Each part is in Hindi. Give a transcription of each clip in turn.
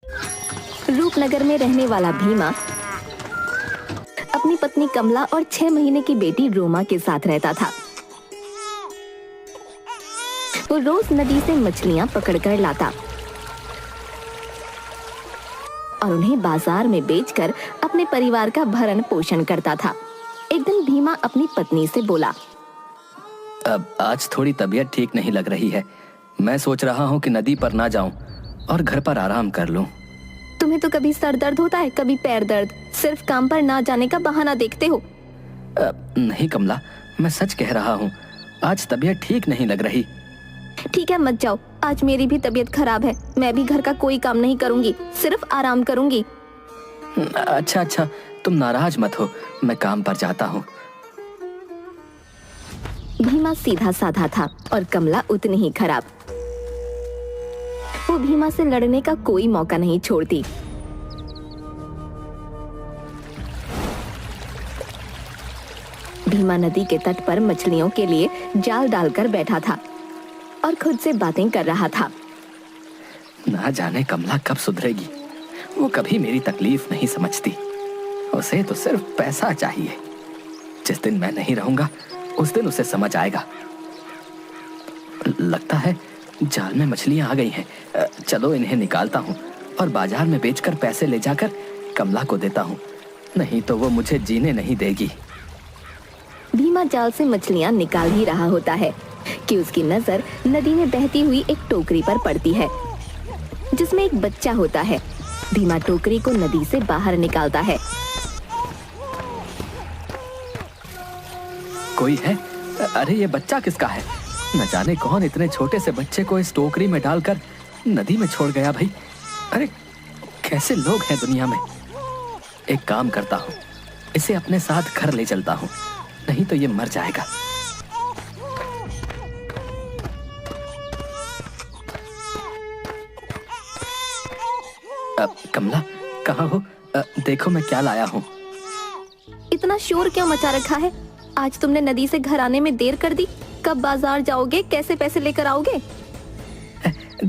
रूपनगर में रहने वाला भीमा अपनी पत्नी कमला और 6 महीने की बेटी रोमा के साथ रहता था। वो रोज नदी से मछलियां पकड़कर लाता और उन्हें बाजार में बेचकर अपने परिवार का भरण पोषण करता था। एक दिन भीमा अपनी पत्नी से बोला, अब आज थोड़ी तबीयत ठीक नहीं लग रही है। मैं सोच रहा हूँ कि नदी पर ना जाऊं और घर पर आराम कर लूं। तुम्हें तो कभी सर दर्द होता है, कभी पैर दर्द, सिर्फ काम पर ना जाने का बहाना देखते हो। नहीं कमला, मैं सच कह रहा हूँ, आज तबीयत ठीक नहीं लग रही। ठीक है, मत जाओ। आज मेरी भी तबीयत खराब है। मैं भी घर का कोई काम नहीं करूंगी, सिर्फ आराम करूंगी। अच्छा, तुम नाराज मत हो, मैं काम पर जाता हूँ। भीमा सीधा साधा था और कमला उतनी ही खराब। वो भीमा से लड़ने का कोई मौका नहीं छोड़ती। भीमा नदी के तट पर मछलियों के लिए जाल डालकर बैठा था और खुद से बातें कर रहा था। ना जाने कमला कब सुधरेगी। वो कभी मेरी तकलीफ नहीं समझती। उसे तो सिर्फ पैसा चाहिए। जिस दिन मैं नहीं रहूंगा उस दिन उसे समझ आएगा। लगता है जाल में मछलियां आ गई हैं। चलो इन्हें निकालता हूँ और बाजार में बेचकर पैसे ले जाकर कमला को देता हूँ, नहीं तो वो मुझे जीने नहीं देगी। भीमा जाल से मछलियां निकाल ही रहा होता है कि उसकी नजर नदी में बहती हुई एक टोकरी पर पड़ती है जिसमें एक बच्चा होता है। भीमा टोकरी को नदी से बाहर निकालता है। कोई है? अरे ये बच्चा किसका है? न जाने कौन इतने छोटे से बच्चे को इस टोकरी में डालकर नदी में छोड़ गया भाई। अरे कैसे लोग हैं दुनिया में। एक काम करता हूँ, इसे अपने साथ घर ले चलता हूँ, नहीं तो ये मर जाएगा। कमला कहाँ हो? देखो मैं क्या लाया हूँ। इतना शोर क्यों मचा रखा है? आज तुमने नदी से घर आने में देर कर दी। कब बाजार जाओगे? कैसे पैसे लेकर आओगे?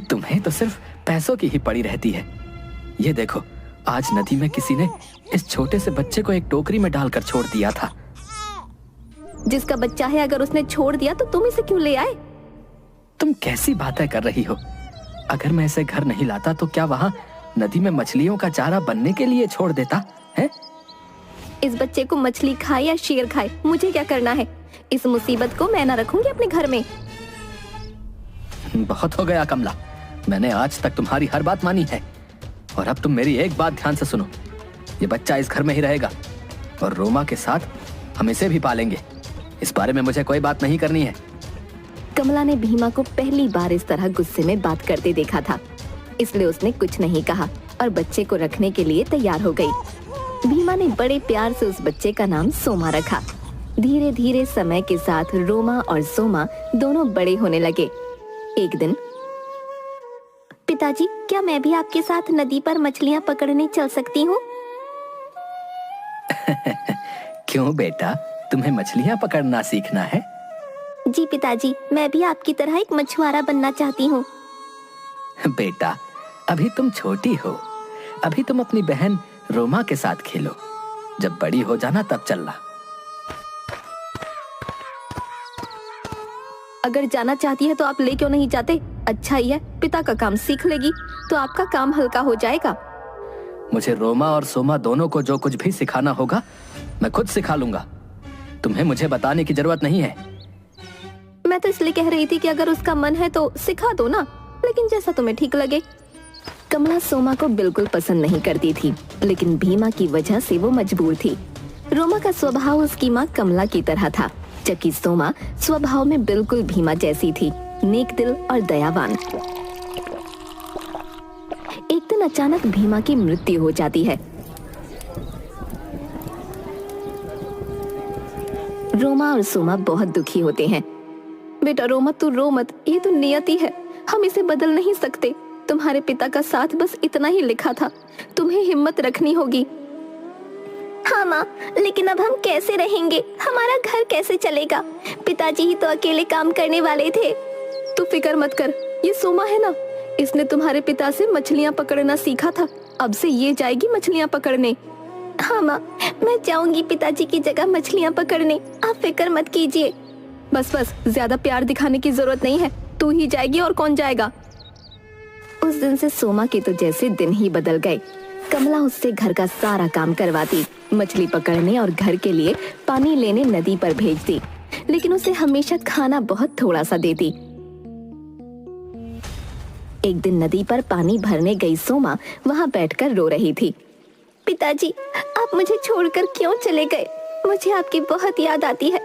तुम्हें तो सिर्फ पैसों की ही पड़ी रहती है। ये देखो, आज नदी में किसी ने इस छोटे से बच्चे को एक टोकरी में डालकर छोड़ दिया था। जिसका बच्चा है, अगर उसने छोड़ दिया तो तुम इसे क्यों ले आए? तुम कैसी बातें कर रही हो? अगर मैं इसे घर नहीं लाता तो क्या वहाँ नदी में मछलियों का चारा बनने के लिए छोड़ देता है? इस बच्चे को मछली खाए या शेर खाए, मुझे क्या करना है? इस मुसीबत को मैं ना रखूंगी अपने घर में। बहुत हो गया कमला, मैंने आज तक तुम्हारी हर बात मानी है और अब तुम मेरी एक बात ध्यान से सुनो। ये बच्चा इस घर में ही रहेगा और रोमा के साथ हम इसे भी पालेंगे। इस बारे में मुझे कोई बात नहीं करनी है। कमला ने भीमा को पहली बार इस तरह गुस्से में बात करते देखा था, इसलिए उसने कुछ नहीं कहा और बच्चे को रखने के लिए तैयार हो गई। भीमा ने बड़े प्यार से उस बच्चे का नाम सोमा रखा। धीरे धीरे समय के साथ रोमा और सोमा दोनों बड़े होने लगे। एक दिन, पिताजी, क्या मैं भी आपके साथ नदी पर मछलियां पकड़ने चल सकती हूँ? क्यों बेटा, तुम्हें मछलियां पकड़ना सीखना है? जी पिताजी, मैं भी आपकी तरह एक मछुआरा बनना चाहती हूँ। बेटा, अभी तुम छोटी हो। अभी तुम अपनी बहन रोमा के साथ खेलो। जब बड़ी हो जाना तब चलना। अगर जाना चाहती है तो आप ले क्यों नहीं जाते? अच्छा ही है, पिता का काम सीख लेगी तो आपका काम हल्का हो जाएगा। मुझे रोमा और सोमा दोनों को जो कुछ भी सिखाना होगा मैं खुद सिखा लूंगा। तुम्हें मुझे बताने की जरूरत नहीं है। मैं तो इसलिए कह रही थी कि अगर उसका मन है तो सिखा दो ना, लेकिन जैसा तुम्हें ठीक लगे। कमला सोमा को बिल्कुल पसंद नहीं करती थी, लेकिन भीमा की वजह से वो मजबूर थी। रोमा का स्वभाव उसकी माँ कमला की तरह था, जबकि सोमा स्वभाव में बिल्कुल भीमा जैसी थी, नेक दिल और दयावान। एक दिन अचानक भीमा की मृत्यु हो जाती है। रोमा और सोमा बहुत दुखी होते हैं। बेटा रोमा, तू रो मत, ये तो नियति है, हम इसे बदल नहीं सकते। तुम्हारे पिता का साथ बस इतना ही लिखा था, तुम्हें हिम्मत रखनी होगी। हाँ माँ, लेकिन अब हम कैसे रहेंगे? हमारा घर कैसे चलेगा? पिताजी ही तो अकेले काम करने वाले थे। तू फिक्र मत कर, ये सोमा है ना, इसने तुम्हारे पिता से मछलियाँ पकड़ना सीखा था, अब से ये जाएगी मछलियाँ पकड़ने। हाँ माँ, मैं जाऊंगी पिताजी की जगह मछलियाँ पकड़ने, आप फिक्र मत कीजिए। बस बस, ज्यादा प्यार दिखाने की जरूरत नहीं है, तू ही जाएगी और कौन जाएगा। उस दिन से सोमा के तो जैसे दिन ही बदल गए। कमला उससे घर का सारा काम करवाती, मछली पकड़ने और घर के लिए पानी लेने नदी पर भेजती, लेकिन उसे हमेशा खाना बहुत थोड़ा सा देती। एक दिन नदी पर पानी भरने गई सोमा वहां बैठकर रो रही थी। पिताजी, आप मुझे छोड़कर क्यों चले गए? मुझे आपकी बहुत याद आती है।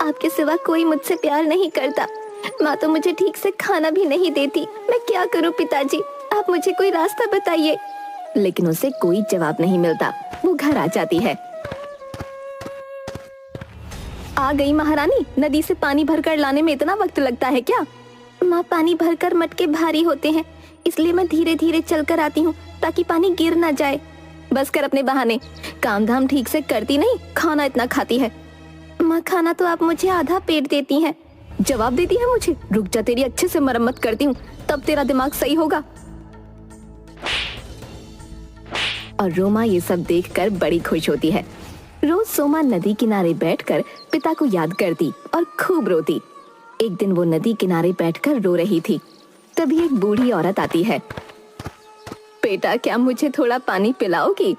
आपके सिवा कोई मुझसे प्यार नहीं करता। माँ तो मुझे ठीक से खाना भी नहीं देती। मैं क्या करूँ पिताजी, आप मुझे कोई रास्ता बताइए। लेकिन उसे कोई जवाब नहीं मिलता। वो घर आ जाती है। आ गई महारानी, नदी से पानी भरकर लाने में इतना वक्त लगता है क्या? माँ, पानी भरकर मटके भारी होते हैं, इसलिए मैं धीरे धीरे चलकर आती हूँ ताकि पानी गिर ना जाए। बस कर अपने बहाने, काम धाम ठीक से करती नहीं, खाना इतना खाती है। माँ, खाना तो आप मुझे आधा पेट देती हैं। जवाब देती है मुझे? रुक जा, तेरी अच्छे से मरम्मत करती हूँ, तब तेरा दिमाग सही होगा। और रोमा ये सब देखकर बड़ी खुश होती है। रोज सोमा नदी किनारे बैठकर पिता को याद करती और खूब रोती। एक दिन वो नदी किनारे बैठकर रो रही थी, तभी एक बूढ़ी औरत आती है। बेटा, क्या मुझे थोड़ा पानी पिलाओगी?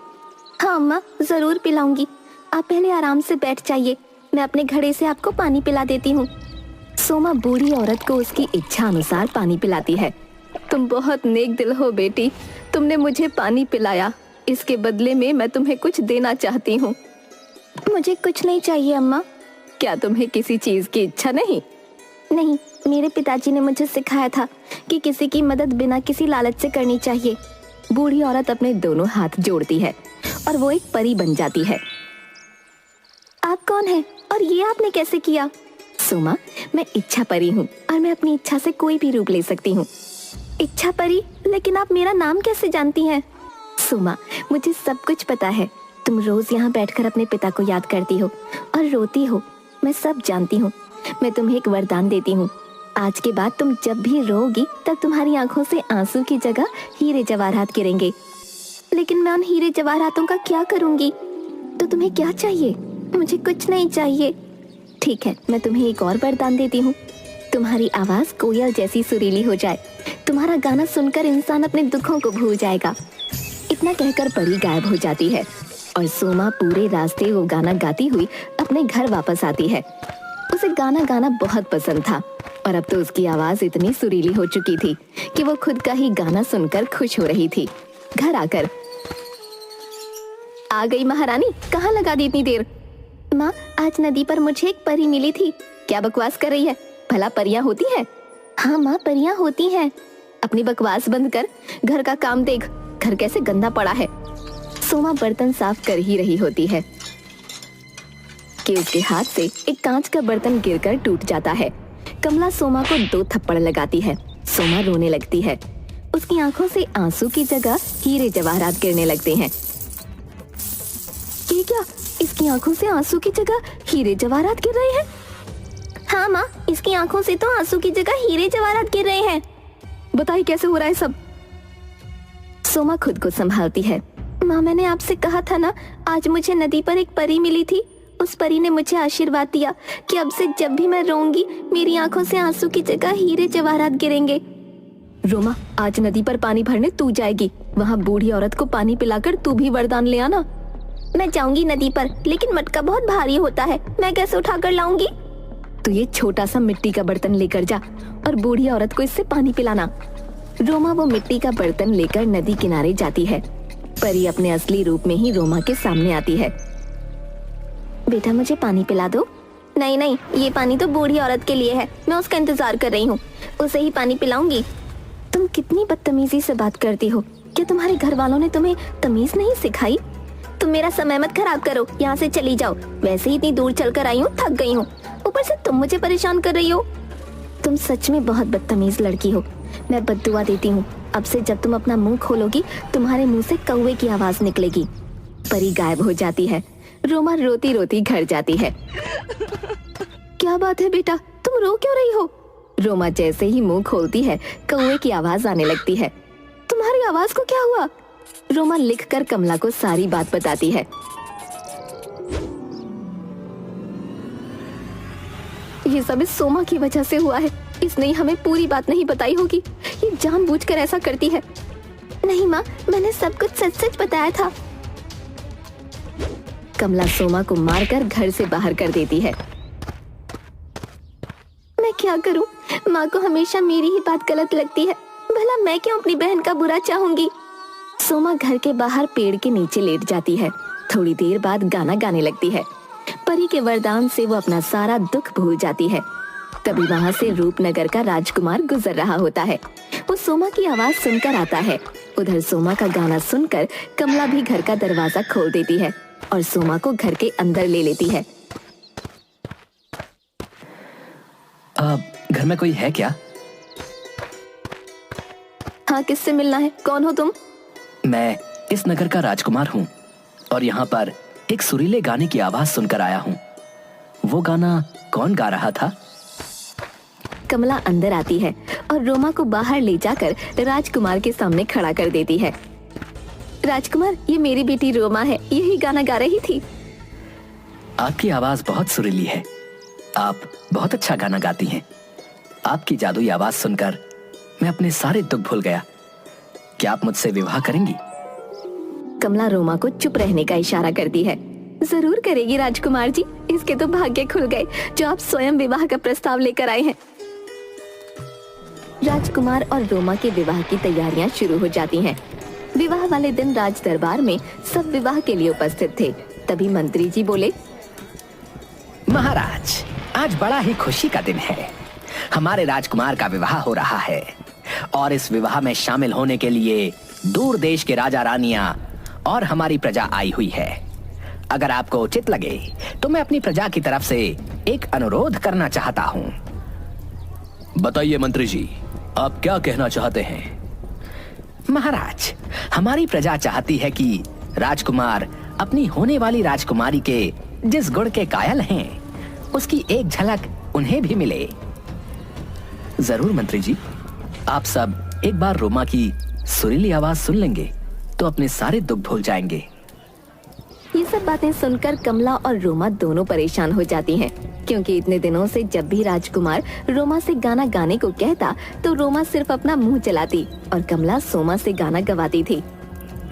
हाँ अम्मा, जरूर पिलाऊंगी। आप पहले आराम से बैठ जाइए, मैं अपने घड़े से आपको पानी पिला देती हूँ। सोमा बूढ़ी औरत को उसकी इच्छा अनुसार पानी पिलाती है। तुम बहुत नेक दिल हो बेटी, तुमने मुझे पानी पिलाया, इसके बदले में मैं तुम्हें कुछ देना चाहती हूँ। मुझे कुछ नहीं चाहिए अम्मा। क्या तुम्हें किसी चीज की इच्छा नहीं? नहीं, मेरे पिताजी ने मुझे सिखाया था कि किसी की मदद बिना किसी लालच से करनी चाहिए। बूढ़ी औरत अपने दोनों हाथ जोड़ती है और वो एक परी बन जाती है। आप कौन हैं और ये आपने कैसे किया? सोमा, मैं इच्छा परी हूँ और मैं अपनी इच्छा से कोई भी रूप ले सकती हूँ। इच्छा परी? लेकिन आप मेरा नाम कैसे जानती हैं? सोमा, मुझे सब कुछ पता है। तुम रोज यहाँ बैठकर अपने पिता को याद करती हो और रोती हो, मैं सब जानती हूँ। मैं तुम्हें एक वरदान देती हूँ, आज के बाद तुम जब भी रोओगी तब तुम्हारी आंखों से आंसू की जगह हीरे जवाहरात गिरेंगे। लेकिन मैं उन हीरे जवाहरातों का क्या करूँगी? तो तुम्हें क्या चाहिए? मुझे कुछ नहीं चाहिए। ठीक है, मैं तुम्हें एक और वरदान देती हूँ। तुम्हारी आवाज कोयल जैसी सुरीली हो जाए, तुम्हारा गाना सुनकर इंसान अपने दुखों को भूल जाएगा। इतना कहकर परी गायब हो जाती है और सोमा पूरे रास्ते वो गाना गाती हुई अपने घर वापस आती है। उसे गाना गाना बहुत पसंद था और अब तो उसकी आवाज इतनी सुरीली हो चुकी थी कि वो खुद का ही गाना सुनकर खुश हो रही थी। घर आकर, आ गई महारानी, कहाँ लगा दी इतनी देर? माँ, आज नदी पर मुझे एक परी मिली थी। क्या बकवास कर रही है? भला परियां होती हैं? हाँ माँ, परियां होती हैं। अपनी बकवास बंद कर, घर का काम देख, घर कैसे गंदा पड़ा है। सोमा बर्तन साफ कर ही रही होती है कि उसके हाथ से एक कांच का बर्तन गिरकर टूट जाता है। कमला सोमा को 2 थप्पड़ लगाती है। सोमा रोने लगती है। उसकी आंखों से आंसू की जगह हीरे जवाहरात गिरने लगते हैं। ये क्या? इसकी आंखों से आंसू की जगह हीरे जवाहरात गिर रहे हैं? हाँ माँ, इसकी आंखों से तो आंसू की जगह हीरे जवाहरात गिर रहे हैं। बताइए कैसे हो रहा है सब? सोमा खुद को संभालती है। माँ, मैंने आपसे कहा था ना, आज मुझे नदी पर एक परी मिली थी। उस परी ने मुझे आशीर्वाद दिया कि अब से जब भी मैं रोऊंगी मेरी आंखों से आंसू की जगह हीरे जवाहरात गिरेंगे। रोमा, आज नदी पर पानी भरने तू जाएगी। वहाँ बूढ़ी औरत को पानी पिलाकर तू भी वरदान ले आना। मैं जाऊंगी नदी पर, लेकिन मटका बहुत भारी होता है, मैं कैसे उठाकर लाऊंगी? तो ये छोटा सा मिट्टी का बर्तन लेकर जा और बूढ़ी औरत को इससे पानी पिलाना। रोमा वो मिट्टी का बर्तन लेकर नदी किनारे जाती है। परी अपने असली रूप में ही रोमा के सामने आती है। बेटा, मुझे पानी पिला दो। नहीं नहीं, ये पानी तो बूढ़ी औरत के लिए है, मैं उसका इंतजार कर रही हूँ, उसे ही पानी पिलाऊंगी। तुम कितनी बदतमीजी से बात करती हो। क्या तुम्हारे घर वालों ने तुम्हें तमीज नहीं सिखाई? तुम मेरा समय मत खराब करो, यहाँ से चली जाओ। वैसे ही इतनी दूर चलकर आई हूँ, थक गई हूँ, ऊपर से तुम मुझे परेशान कर रही हो। तुम सच में बहुत बदतमीज लड़की हो। मैं बद्दुआ देती हूँ, अब से जब तुम अपना मुंह खोलोगी तुम्हारे मुंह से कौवे की आवाज निकलेगी। परी गायब हो जाती है। रोमा रोती रोती घर जाती है। क्या बात है बेटा, तुम रो क्यों रही हो? रोमा जैसे ही मुंह खोलती है, कौवे की आवाज आने लगती है। तुम्हारी आवाज को क्या हुआ? रोमा लिखकर कमला को सारी बात बताती है। ये सब इस सोमा की वजह से हुआ है। इसने हमें पूरी बात नहीं बताई होगी। ये जानबूझकर ऐसा करती है। नहीं माँ, मैंने सब कुछ सच सच बताया था। कमला सोमा को मारकर घर से बाहर कर देती है। मैं क्या करूं? माँ को हमेशा मेरी ही बात गलत लगती है। भला मैं क्यों अपनी बहन का बुरा चाहूंगी? सोमा घर के बाहर पेड़ के नीचे लेट जाती है। थोड़ी देर बाद गाना गाने लगती है। परी के वरदान से वो अपना सारा दुख भूल जाती है। तभी वहाँ से रूपनगर का राजकुमार गुजर रहा होता है। वो सोमा की आवाज सुनकर आता है। उधर सोमा का गाना सुनकर कमला भी घर का दरवाजा खोल देती है और सोमा को घर के अंदर ले लेती है। घर में कोई है क्या? हाँ, किससे मिलना है? कौन हो तुम? मैं इस नगर का राजकुमार हूँ और यहाँ पर एक सुरीले गाने की आवाज सुनकर आया हूँ। वो गाना कौन गा रहा था? कमला अंदर आती है और रोमा को बाहर ले जाकर राजकुमार के सामने खड़ा कर देती है। राजकुमार, ये मेरी बेटी रोमा है। यही गाना गा रही थी। आपकी आवाज बहुत सुरीली है। आप बहुत अच्छा गाना गाती हैं। आपकी जादुई आवाज सुनकर मैं अपने सारे दुख भूल गया। क्या आप मुझसे विवाह करेंगी? कमला रोमा को चुप रहने का इशारा करती है। जरूर करेगी राजकुमार जी। इसके तो भाग्य खुल गए जो आप स्वयं विवाह का प्रस्ताव लेकर आए हैं। राजकुमार और रोमा के विवाह की तैयारियां शुरू हो जाती हैं। विवाह वाले दिन राज दरबार में सब विवाह के लिए उपस्थित थे। तभी मंत्री जी बोले, महाराज, आज बड़ा ही खुशी का दिन है। हमारे राजकुमार का विवाह हो रहा है और इस विवाह में शामिल होने के लिए दूर देश के राजा रानियां और हमारी प्रजा आई हुई है। अगर आपको उचित लगे तो मैं अपनी प्रजा की तरफ से एक अनुरोध करना चाहता हूँ। बताइए मंत्री जी, आप क्या कहना चाहते हैं? महाराज, हमारी प्रजा चाहती है कि राजकुमार अपनी होने वाली राजकुमारी के जिस गुण के कायल हैं, उसकी एक झलक उन्हें भी मिले। जरूर मंत्री जी, आप सब एक बार रोमा की सुरीली आवाज सुन लेंगे तो अपने सारे दुख भूल जाएंगे। ये सब बातें सुनकर कमला और रोमा दोनों परेशान हो जाती हैं, क्योंकि इतने दिनों से जब भी राजकुमार रोमा से गाना गाने को कहता तो रोमा सिर्फ अपना मुंह चलाती और कमला सोमा से गाना गवाती थी।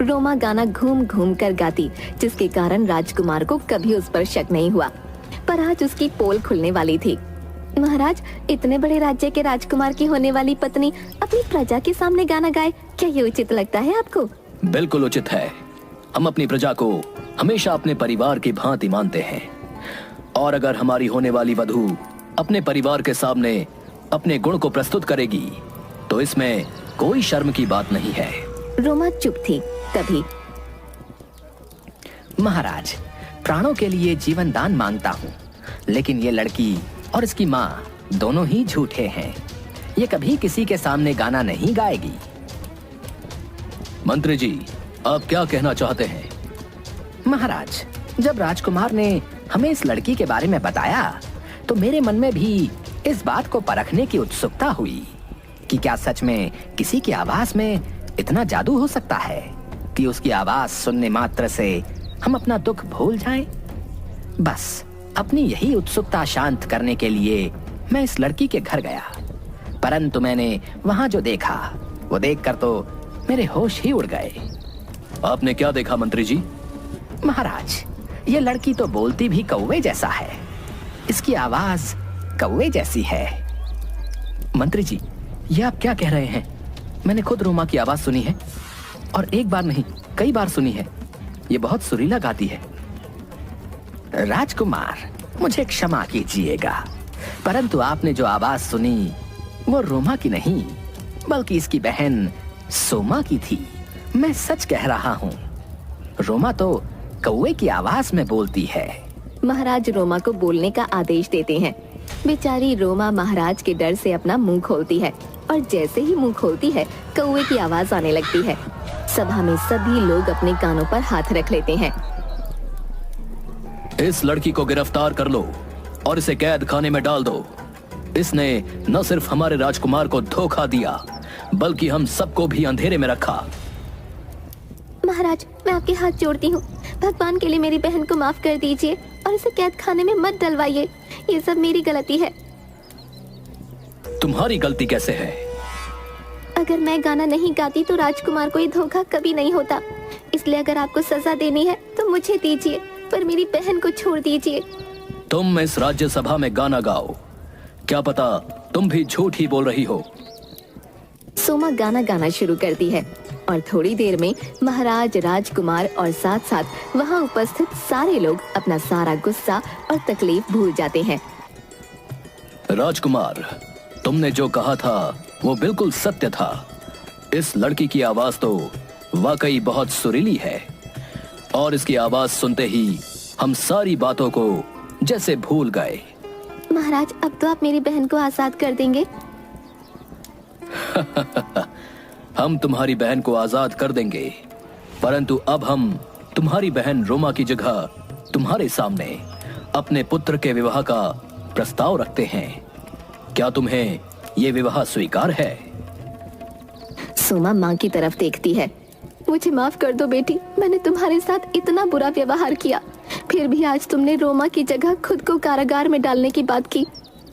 रोमा गाना घूम घूम कर गाती, जिसके कारण राजकुमार को कभी उस पर शक नहीं हुआ। पर आज उसकी पोल खुलने वाली थी। महाराज, इतने बड़े राज्य के राजकुमार की होने वाली पत्नी अपनी प्रजा के सामने गाना गाए, क्या ये उचित लगता है आपको? बिल्कुल उचित है। हम अपनी प्रजा को हमेशा अपने परिवार की भांति मानते हैं और अगर हमारी होने वाली वधू अपने परिवार के सामने अपने गुण को प्रस्तुत करेगी तो इसमें कोई शर्म की बात नहीं है। रोमा चुप थी। तभी, महाराज, प्राणों के लिए जीवन दान मांगता हूँ, लेकिन ये लड़की और इसकी माँ दोनों ही झूठे हैं। ये कभी किसी के सामने गाना नहीं गाएगी। मंत्री जी, आप क्या कहना चाहते हैं? महाराज, जब राजकुमार ने हमें इस लड़की के बारे में बताया तो मेरे मन में भी इस बात को परखने की उत्सुकता हुई कि क्या सच में किसी की आवाज में इतना जादू हो सकता है कि उसकी आवाज सुनने मात्र से हम अपना दुख भूल जाएं। बस अपनी यही उत्सुकता शांत करने के लिए मैं इस लड़की के घर गया, परंतु मैंने वहां जो देखा वो देखकर तो मेरे होश ही उड़ गए। आपने क्या देखा मंत्री जी? महाराज, ये लड़की तो बोलती भी कौवे जैसा है। इसकी आवाज कौवे जैसी है। मंत्री जी, ये आप क्या कह रहे हैं? मैंने खुद रोमा की आवाज सुनी है और एक बार नहीं कई बार सुनी है। ये बहुत सुरीला गाती है। राजकुमार, मुझे क्षमा कीजिएगा, परंतु आपने जो आवाज सुनी वो रोमा की नहीं बल्कि इसकी बहन सोमा की थी। मैं सच कह रहा हूँ। रोमा तो कौवे की आवाज में बोलती है। महाराज रोमा को बोलने का आदेश देते हैं। बेचारी रोमा महाराज के डर से अपना मुंह खोलती है और जैसे ही मुंह खोलती है कौवे की आवाज आने लगती है। सभा में सभी लोग अपने कानों पर हाथ रख लेते हैं। इस लड़की को गिरफ्तार कर लो और इसे कैद खाने में डाल दो। इसने न सिर्फ हमारे राजकुमार को धोखा दिया, बल्कि हम सबको भी अंधेरे में रखा। महाराज, मैं आपके हाथ जोड़ती हूँ, भगवान के लिए मेरी बहन को माफ कर दीजिए और इसे कैद खाने में मत डलवाइए। ये सब मेरी गलती है। तुम्हारी गलती कैसे है? अगर मैं गाना नहीं गाती तो राजकुमार को ये धोखा कभी नहीं होता। इसलिए अगर आपको सजा देनी है तो मुझे दीजिए, पर मेरी बहन को छोड़ दीजिए। तुम इस राज्यसभा में गाना गाओ, क्या पता तुम भी झूठ ही बोल रही हो। सोमा गाना गाना शुरू करती है और थोड़ी देर में महाराज, राजकुमार और साथ साथ वहाँ उपस्थित सारे लोग अपना सारा गुस्सा और तकलीफ भूल जाते हैं। राजकुमार, तुमने जो कहा था वो बिल्कुल सत्य था। इस लड़की की आवाज तो वाकई बहुत सुरीली है और इसकी आवाज सुनते ही हम सारी बातों को जैसे भूल गए। महाराज, अब तो आप मेरी बहन को आजाद कर देंगे। हम तुम्हारी बहन को आजाद कर देंगे, परंतु अब हम तुम्हारी बहन रोमा की जगह तुम्हारे सामने अपने पुत्र के विवाह का प्रस्ताव रखते हैं। क्या तुम्हें ये विवाह स्वीकार है? सोमा माँ की तरफ देखती है। मुझे माफ कर दो बेटी, मैंने तुम्हारे साथ इतना बुरा व्यवहार किया, फिर भी आज तुमने रोमा की जगह खुद को कारागार में डालने की बात की।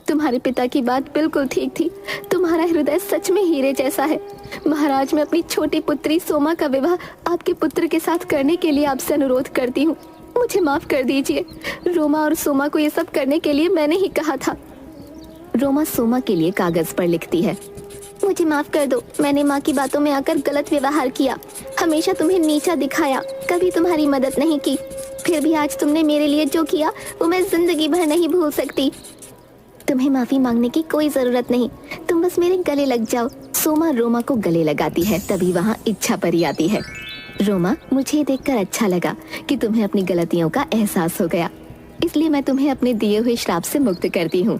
तुम्हारे पिता की बात बिल्कुल ठीक थी। तुम्हारा हृदय सच में हीरे जैसा है। महाराज, मैं अपनी छोटी पुत्री सोमा का विवाह आपके पुत्र के साथ करने के लिए आपसे अनुरोध करती हूँ। मुझे माफ कर दीजिए। रोमा और सोमा को ये सब करने के लिए मैंने ही कहा था। रोमा सोमा के लिए कागज पर लिखती है, मुझे माफ कर दो, मैंने माँ की बातों में आकर गलत व्यवहार किया, हमेशा तुम्हें नीचा दिखाया, कभी तुम्हारी मदद नहीं की। फिर भी आज तुमने मेरे लिए जो किया वो मैं जिंदगी भर नहीं भूल सकती। तुम्हें माफी मांगने की कोई जरूरत नहीं, तुम बस मेरे गले लग जाओ। सोमा रोमा को गले लगाती है। तभी वहाँ इच्छा परी आती है। रोमा, मुझे ये देखकर अच्छा लगा कि तुम्हें अपनी गलतियों का एहसास हो गया, इसलिए मैं तुम्हें अपने दिए हुए श्राप से मुक्त करती हूँ।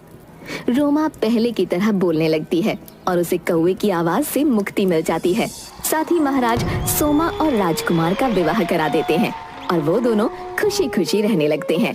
रोमा पहले की तरह बोलने लगती है और उसे कौवे की आवाज से मुक्ति मिल जाती है। साथ ही महाराज सोमा और राजकुमार का विवाह करा देते हैं और वो दोनों खुशी खुशी रहने लगते हैं।